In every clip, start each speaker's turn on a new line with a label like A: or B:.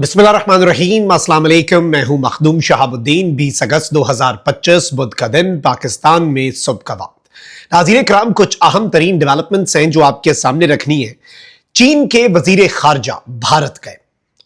A: बिस्मिल्लाहिर्रहमानिर्रहीम, अस्सलाम वालेकुम। मैं हूं मखदूम शहाबुद्दीन। 20 अगस्त 2025 बुध का दिन, पाकिस्तान में सुबह का वक्त। नाज़रीन कराम, कुछ अहम तरीन डेवलपमेंट्स हैं जो आपके सामने रखनी है। चीन के वजीर खारजा भारत गए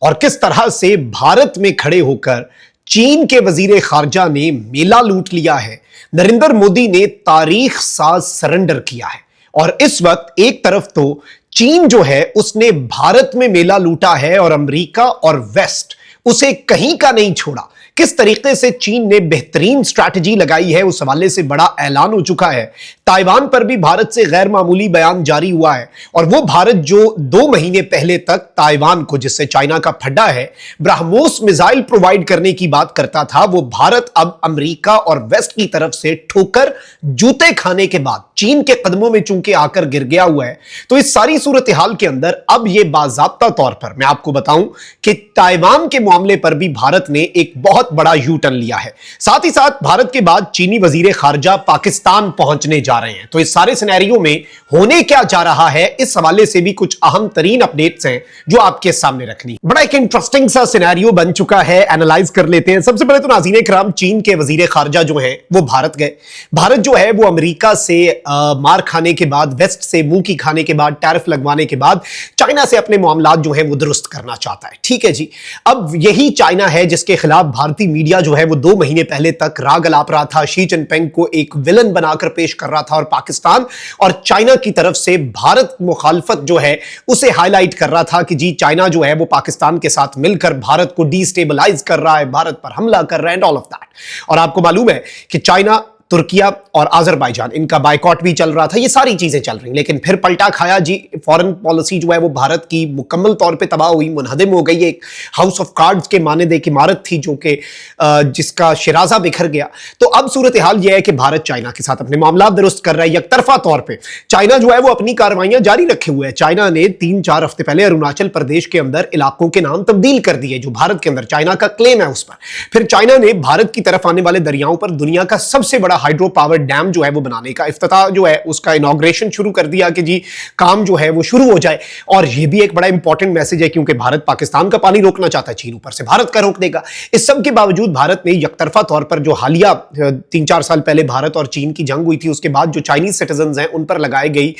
A: और किस तरह से भारत में खड़े होकर चीन के वजीर खारजा ने मेला लूट लिया है। नरेंद्र मोदी ने तारीख साज सरेंडर किया है और इस वक्त एक तरफ तो चीन जो है उसने भारत में मेला लूटा है और अमेरिका और वेस्ट उसे कहीं का नहीं छोड़ा। किस तरीके से चीन ने बेहतरीन स्ट्रैटेजी लगाई है, उस हवाले से बड़ा ऐलान हो चुका है। ताइवान पर भी भारत से गैर मामूली बयान जारी हुआ है और वो भारत जो 2 महीने पहले तक ताइवान को, जिससे चाइना का फड्डा है, ब्रह्मोस मिसाइल प्रोवाइड करने की बात करता था, वो भारत अब अमेरिका और वेस्ट की तरफ से ठोकर जूते खाने के बाद चीन के कदमों में चूंकि आकर गिर गया हुआ है। तो इस सारी सूरत हाल के अंदर अब यह बाज़ाब्ता तौर पर मैं आपको बताऊं कि ताइवान के मामले पर भी भारत ने एक बहुत बड़ा यू टर्न लिया है। साथ ही साथ भारत के बाद चीनी वजीर खारजा पाकिस्तान पहुंचने जा रहे हैं। तो इस सारे सिनेरियो में होने क्या जा रहा है, इस हवाले से भी कुछ अहम तरीन अपडेट्स हैं जो आपके सामने रखनी। बड़ा एक इंटरेस्टिंग सा सिनेरियो बन चुका है, एनालाइज कर लेते हैं। सबसे पहले तो नाज़रीन कराम, चीन के वजीर खारजा जो हैं वो भारत गए। भारत जो है वो अमेरिका से मार खाने के बाद, वेस्ट से मुंह की खाने के बाद, टैरिफ लगवाने के बाद चाइना से अपने मामलात जो है वो दुरुस्त करना चाहता है। ठीक है जी। अब यही चाइना है जिसके खिलाफ भारतीय मीडिया जो है वो 2 महीने पहले तक राग अलाप रहा था, शी जिनपिंग को एक विलन बनाकर पेश कर रहा था और पाकिस्तान और चाइना की तरफ से भारत मुखालफत जो है उसे हाईलाइट कर रहा था कि जी चाइना जो है वो पाकिस्तान के साथ मिलकर भारत को डिस्टेबलाइज कर रहा है, भारत पर हमला कर रहा है एंड ऑल ऑफ दैट। और आपको मालूम है कि चाइना, तुर्किया और अजरबैजान, इनका बायकॉट भी चल रहा था, ये सारी चीजें चल रही, लेकिन फिर पलटा खाया जी। फॉरेन पॉलिसी जो है वो भारत की मुकम्मल तौर पे तबाह हुई, मुनहदम हो गई। एक हाउस ऑफ कार्ड्स के मानद एक इमारत थी जो कि जिसका शिराजा बिखर गया। तो अब सूरत हाल यह है कि भारत चाइना के साथ अपने मामला दुरुस्त कर रहा है यकतरफा तौर पर। चाइना जो है वो अपनी कार्रवाइयां जारी रखे हुए है। चाइना ने 3-4 हफ्ते पहले अरुणाचल प्रदेश के अंदर इलाकों के नाम तब्दील कर दिए जो भारत के अंदर चाइना का क्लेम है उस पर। फिर चाइना ने भारत की तरफ आने वाले दरियाओं पर दुनिया का सबसे बड़ा हाइड्रो पावर डैम जो है वो बनाने का इफ्तिताह जो है उसका इनॉग्रेशन शुरू कर दिया कि जी काम जो है वो शुरू हो जाए। और ये भी एक बड़ा इंपॉर्टेंट मैसेज है क्योंकि भारत पाकिस्तान का पानी रोकना चाहता है, चीन ऊपर से भारत का रोक देगा। इस सब के बावजूद भारत ने यकतरफा तौर पर जो हालिया 3-4 साल पहले भारत और चीन की जंग हुई थी, उसके बाद जो चाइनीज सिटीजन हैं उन पर लगाई गई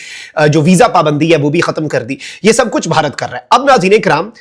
A: जो वीजा पाबंदी है वो भी खत्म कर दी। ये सब कुछ भारत कर रहा है। अब नाज़रीन कराम,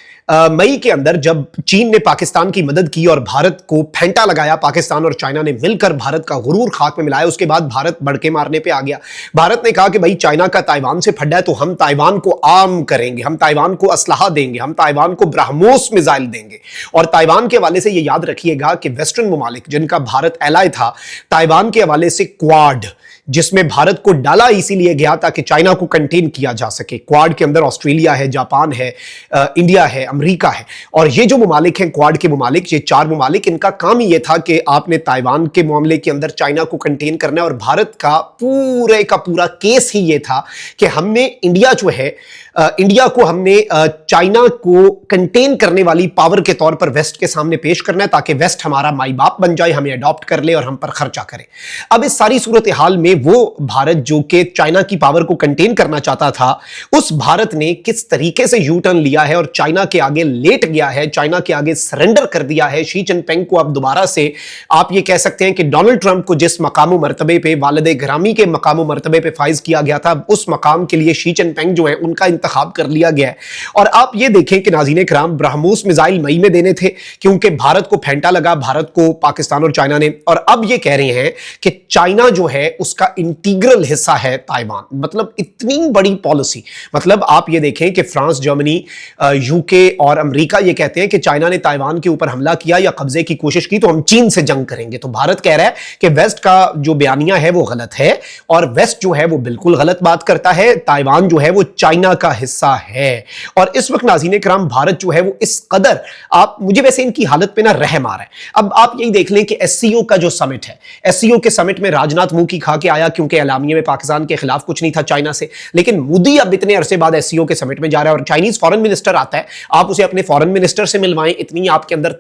A: मई के अंदर जब चीन ने पाकिस्तान की मदद की और भारत को फेंटा लगाया, पाकिस्तान और चाइना ने मिलकर भारत का गुरूर खाक में मिलाया, उसके बाद भारत बड़के मारने पे आ गया। भारत ने कहा कि भाई चाइना का ताइवान से फड्डा है तो हम ताइवान को आर्म करेंगे, हम ताइवान को असलहा देंगे, हम ताइवान को ब्रह्मोस मिसाइल देंगे। और ताइवान के हवाले से यह याद रखिएगा कि वेस्टर्न ममालिक जिनका भारत एलाय था, ताइवान के हवाले से क्वाड, जिसमें भारत को डाला इसीलिए गया ताकि चाइना को कंटेन किया जा सके। क्वाड के अंदर ऑस्ट्रेलिया है, जापान है, इंडिया है, अमेरिका है। और ये जो ममालिक हैं, क्वाड के ममालिक, ये 4 ममालिक, इनका काम ही ये था कि आपने ताइवान के मामले के अंदर चाइना को कंटेन करना है। और भारत का पूरे का पूरा केस ही ये था कि हमने इंडिया जो है, इंडिया को हमने चाइना को कंटेन करने वाली पावर के तौर पर वेस्ट के सामने पेश करना है ताकि वेस्ट हमारा माई बाप बन जाए, हमें अडॉप्ट कर ले और हम पर खर्चा करे। अब इस सारी सूरत हाल में वो भारत जो कि चाइना की पावर को कंटेन करना चाहता था, उस भारत ने किस तरीके से यू टर्न लिया है और चाइना के आगे लेट गया है, चाइना के आगे सरेंडर कर दिया है। शी जिनपिंग को अब दोबारा से आप ये कह सकते हैं कि डोनाल्ड ट्रंप को जिस मकाम मर्तबे पे, वालिद गिरामी के मकाम मर्तबे पे फाइज किया गया था, उस मकाम के लिए शी जिनपिंग जो है उनका इंतखाब कर लिया गया है। और आप ये देखें कि नाज़रीन कराम, ब्रह्मोस मिसाइल मई में देने थे क्योंकि भारत को फेंटा लगा, भारत को पाकिस्तान और चाइना ने। और अब ये कह रहे हैं कि चाइना जो है उसका इंटीग्रल हिस्सा है ताइवान। मतलब इतनी बड़ी पॉलिसी। मतलब आप ये देखें कि फ्रांस, जर्मनी, यूके और अमेरिका ये कहते हैं कि चाइना ने ताइवान के ऊपर हमला किया या कब्जे की कोशिश की तो हम चीन से जंग करेंगे। तो भारत कह रहा है कि वेस्ट का जो बयानिया है वो गलत है और वेस्ट जो है वो बिल्कुल गलत बात करता है। ताइवान जो है वो चाइना का हिस्सा है। और इस वक्त नाज़रीन कराम, भारत जो है वो इस कदर, आप मुझे वैसे इनकी हालत पे ना रहम आ रहा है। अब आप यही देख लें कि एससीओ का जो समिट है, एससीओ के समिट में राजनाथ मुंह की खा के आया क्योंकि एलामिया में पाकिस्तान के खिलाफ कुछ नहीं था चाइना से, लेकिन मोदी अब इतने अरसे बाद एससीओ के समिट में जा रहा है और चाइनीज फॉरेन मिनिस्टर आता है, आप उसे अपने फॉरेन मिनिस्टर से मिलवाएं, इतनी आपके अंदर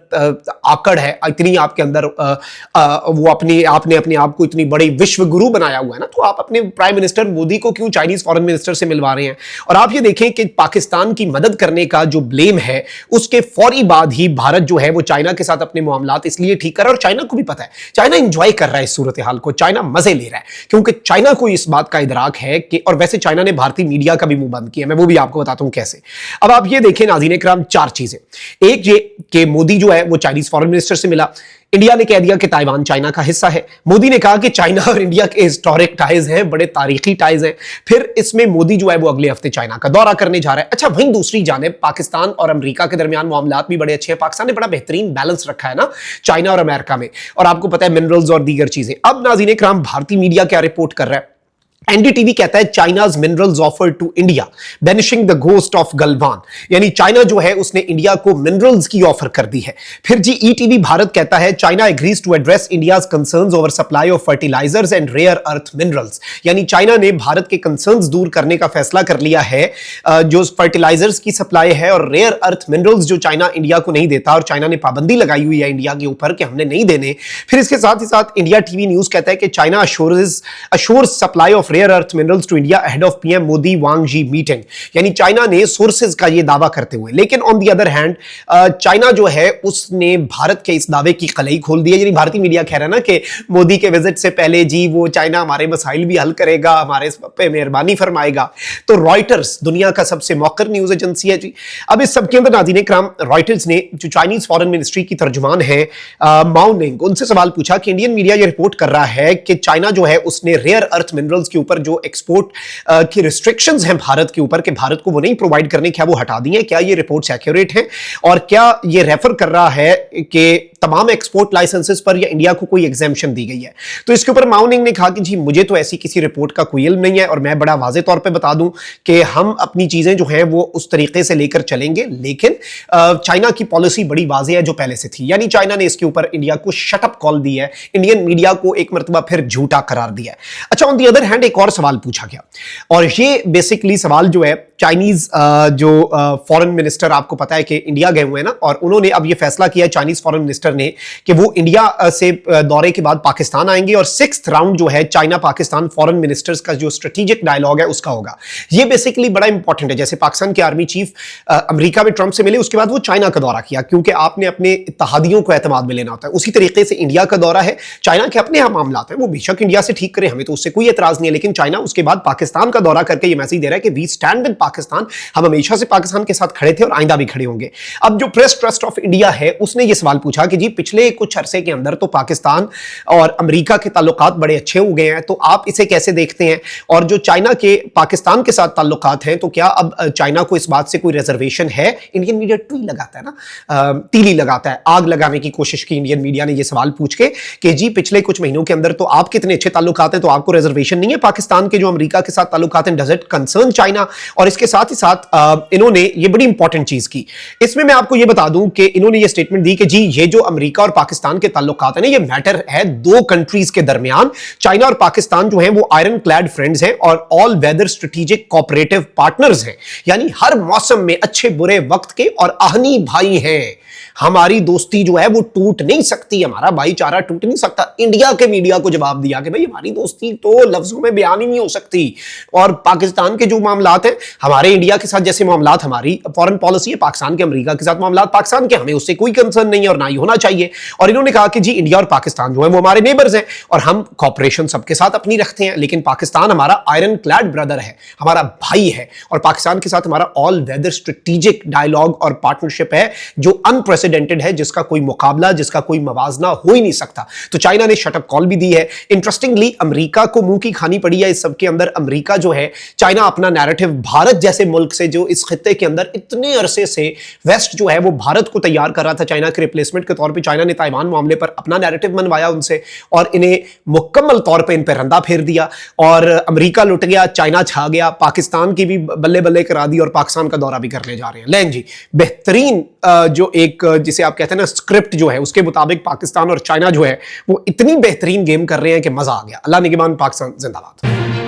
A: आकड़ है, इतनी आपके अंदर वो आपने अपने आप को इतनी बड़ी विश्व गुरु बनाया हुआ है ना, तो आप अपने प्राइम मिनिस्टर मोदी को क्यों चाइनीज फॉरेन मिनिस्टर से मिलवा रहे हैं? और आप ये देखें कि पाकिस्तान की मदद करने का जो ब्लेम है उसके फौरी बाद ही भारत जो है वो चाइना के साथ अपने मामलात इसलिए ठीक कर रहा है, और चाइना को भी पता है, चाइना एंजॉय कर रहा है इस सूरत हाल को, चाइना मजे ले रहा है, क्योंकि चाइना को इस बात का इदराक है कि, और वैसे चाइना ने भारतीय मीडिया का भी मुंह बंद किया, मैं वो भी आपको बताता हूं कैसे। अब आप ये देखें नाज़रीन इकराम, चार चीजें। एक ये कि मोदी जो है वो चाइनीज फॉरेन मिनिस्टर से मिला, इंडिया ने कह दिया कि ताइवान चाइना का हिस्सा है, मोदी ने कहा कि चाइना और इंडिया के हिस्टोरिक टाइज हैं, बड़े तारीखी टाइज हैं, फिर इसमें मोदी जो है वो अगले हफ्ते चाइना का दौरा करने जा रहा है। अच्छा, वहीं दूसरी जानिब पाकिस्तान और अमेरिका के दरमियान मामलात भी बड़े अच्छे हैं, पाकिस्तान ने बड़ा बेहतरीन बैलेंस रखा है ना चाइना और अमेरिका में, और आपको पता है मिनरल्स और दीगर चीजें। अब नाज़रीन इकराम, भारतीय मीडिया क्या रिपोर्ट कर रहा है, एनडीटीवी कहता है China's minerals offer to India banishing the ghost of Galwan, यानी चाइना जो है उसने इंडिया को मिनरल्स की ऑफर कर दी है। फिर जी ईटीवी भारत कहता है China agrees to address India's concerns over supply of fertilisers and rare earth minerals, यानी चाइना ने भारत के कंसर्न्स दूर करने का फैसला कर लिया है, जो फर्टिलाइजर्स की सप्लाई है और रेयर अर्थ मिनरल्स जो चाइना इंडिया को नहीं देता, और चाइना ने पाबंदी लगाई हुई है इंडिया के ऊपर कि हमने नहीं देने। फिर इसके साथ ही साथ इंडिया टीवी न्यूज कहता है कि China assures supply of rare earth minerals to India ahead of PM Modi Wang Yi meeting, यानी चाइना ने सोर्सेज का यह दावा करते हुए, लेकिन on the other hand China जो है उसने भारत के इस दावे की कलई खोल दी है। यानी भारतीय मीडिया कह रहा है ना कि मोदी के विजिट से पहले जी वो चाइना हमारे मसाइल भी हल करेगा, हमारे पे मेहरबानी फरमाएगा। तो रॉयटर्स दुनिया का सबसे मौकर न्यूज एजेंसी है जी। अब इस सबके अंदर नाज़रीन इकराम, रॉयटर्स ने जो चाइनीज फॉरेन मिनिस्ट्री की तर्जुमान है माओ निंग, उनसे सवाल पूछा कि इंडियन मीडिया ये रिपोर्ट कर रहा है कि चाइना जो है उसने रेयर अर्थ मिनरल्स के ऊपर जो एक्सपोर्ट की रिस्ट्रिक्शंस हैं भारत के ऊपर कि भारत को वो नहीं प्रोवाइड करने, क्या वो हटा दी हैं? क्या ये रिपोर्ट्स एक्यूरेट हैं? और क्या ये रेफर कर रहा है कि तमाम एक्सपोर्ट लाइसेंसेस पर या इंडिया को कोई एग्जेम्पशन दी गई है? तो इसके ऊपर माओ निंग ने कहा कि जी मुझे तो ऐसी किसी रिपोर्ट का कोई इल्म नहीं है, और मैं बड़ा वाज़ेह तौर पे बता दूं कि हम अपनी चीजें जो हैं वो उस तरीके से लेकर चलेंगे, लेकिन चाइना की पॉलिसी बड़ी वाज़ेह है जो पहले से थी। यानी चाइना ने इसके ऊपर इंडिया को शटअप कॉल दी है, इंडियन मीडिया को एक मरतबा फिर झूठा करार दिया है। अच्छा, ऑन दी अदर हैंड एक और सवाल पूछा गया, और ये बेसिकली सवाल जो है चाइनीज जो फॉरेन मिनिस्टर, आपको पता है कि इंडिया गए हुए हैं ना, और उन्होंने अब ये फैसला किया चाइनीज फॉरेन मिनिस्टर ने कि वो इंडिया से दौरे के बाद पाकिस्तान आएंगे, और 6th राउंड जो है चाइना पाकिस्तान फॉरेन मिनिस्टर्स का जो स्ट्रेटेजिक डायलॉग है उसका होगा। ये बेसिकली बड़ा इंपॉर्टेंट है। जैसे पाकिस्तान के आर्मी चीफ अमेरिका में ट्रंप से मिले, उसके बाद वो चाइना का दौरा किया, क्योंकि आपने अपने इत्तेहादियों को एतमाद में लेना होता है। उसी तरीके से इंडिया का दौरा है, चाइना के अपने यहाँ मामला है, वो बेशक इंडिया से ठीक करे, हमें तो उससे कोई एतराज नहीं है, लेकिन चाइना उसके बाद पाकिस्तान का दौरा करके ये मैसेज दे रहा है कि वी स्टैंड विद पाकिस्तान, हम हमेशा से पाकिस्तान के साथ खड़े थे और आइंदा भी खड़े होंगे। अब जो प्रेस ट्रस्ट ऑफ इंडिया है उसने ये सवाल पूछा कि जी पिछले कुछ अरसे के अंदर तो पाकिस्तान और अमेरिका के ताल्लुकात बड़े अच्छे हो गए हैं, तो आप इसे कैसे देखते हैं? और जो चाइना के पाकिस्तान के साथ ताल्लुकात हैं, तो क्या अब चाइना को इस बात से कोई रिजर्वेशन है? इंडियन मीडिया ट्वी लगाता है ना, तीली लगाता है, आग लगाने की कोशिश की इंडियन मीडिया ने ये सवाल पूछ के कि जी पिछले कुछ महीनों के अंदर तो आप कितने अच्छे ताल्लुकात हैं, तो आपको रिजर्वेशन नहीं है पाकिस्तान के जो अमेरिका के साथ ताल्लुकात हैं? Does it concern China? और इसके साथ ही साथ इन्होंने ये बड़ी इंपॉर्टेंट चीज की, इसमें मैं आपको ये बता दूं कि इन्होंने ये स्टेटमेंट दी कि जी ये जो अमेरिका और पाकिस्तान के ताल्लुकात हैं ना, ये मैटर है दो कंट्रीज के दरमियान। चाइना और पाकिस्तान जो हैं वो आयरन क्लैड फ्रेंड्स हैं और all weather strategic cooperative partners हैं, यानी हर मौसम में अच्छे बुरे वक्त के और आहनी भाई हैं। हमारी दोस्ती जो है वो टूट नहीं सकती, हमारा भाईचारा टूट नहीं सकता। इंडिया के मीडिया को जवाब दिया कि भाई हमारी दोस्ती तो लफ्जों में बयान ही नहीं हो सकती, और पाकिस्तान के जो मामलात हैं, हमारे इंडिया के साथ जैसे मामलात हमारी फॉरेन पॉलिसी है, पाकिस्तान के अमेरिका के साथ मामलात पाकिस्तान के, हमें उससे कोई कंसर्न नहीं है और ना ही होना चाहिए। और इन्होंने कहा कि जी इंडिया और पाकिस्तान जो है वो हमारे नेबर्स हैं और हम कॉपरेशन सबके साथ अपनी रखते हैं, लेकिन पाकिस्तान हमारा आयरन क्लैड ब्रदर है, हमारा भाई है, और पाकिस्तान के साथ हमारा ऑल वेदर स्ट्रेटेजिक डायलॉग और पार्टनरशिप है जो अनप्रेसिडेंटेड है, जिसका कोई मुकाबला, जिसका कोई मवाजना हो ही नहीं सकता। तो चाइना ने शटअप कॉल भी दी है। इंटरेस्टिंगली अमेरिका को मुंह की खानी पड़ी है इस सब के अंदर। अमेरिका जो है, चाइना अपना नैरेटिव भारत जैसे मुल्क से जो इस खित्ते के अंदर इतने अरसे से वेस्ट जो है वो भारत को तैयार कर रहा था चाइना के रिप्लेसमेंट के तौर तौर पे चाइना ने ताइवान मामले पर अपना नैरेटिव मनवाया उनसे और इन्हें मुकम्मल तौर पे इन पर रंदा फेर दिया और अमेरिका लुट गया, चाइना छा गया, पाकिस्तान की भी बल्ले बल्ले करा दी और पाकिस्तान का दौरा भी करने जा रहे हैं। लें जी, बेहतरीन जो एक जिसे आप कहते हैं ना स्क्रिप्ट जो है उसके मुताबिक पाकिस्तान और चाइना जो है वो इतनी बेहतरीन गेम कर रहे हैं कि मजा आ गया। अल्लाह निगहबान, पाकिस्तान जिंदाबाद।